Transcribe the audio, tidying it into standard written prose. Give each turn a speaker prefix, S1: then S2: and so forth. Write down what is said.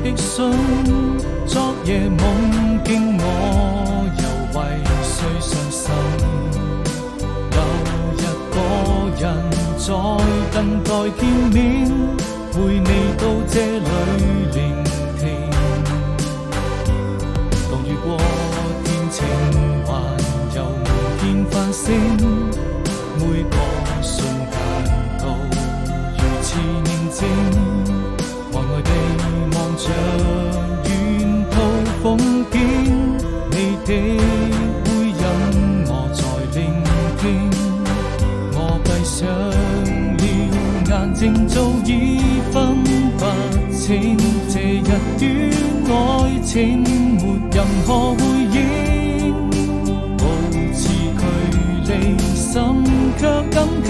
S1: 的信，昨夜夢見我又為誰傷心？有一個人在等待見面，陪你到這裏聆聽。當遇過天晴還又無見繁星，每個瞬間都如此寧靜。呆呆地望着沿途風景，你的回音我在聆聽。我閉上了眼睛，早已分不清這一段愛情沒任何回應，保持距離，心卻感慨。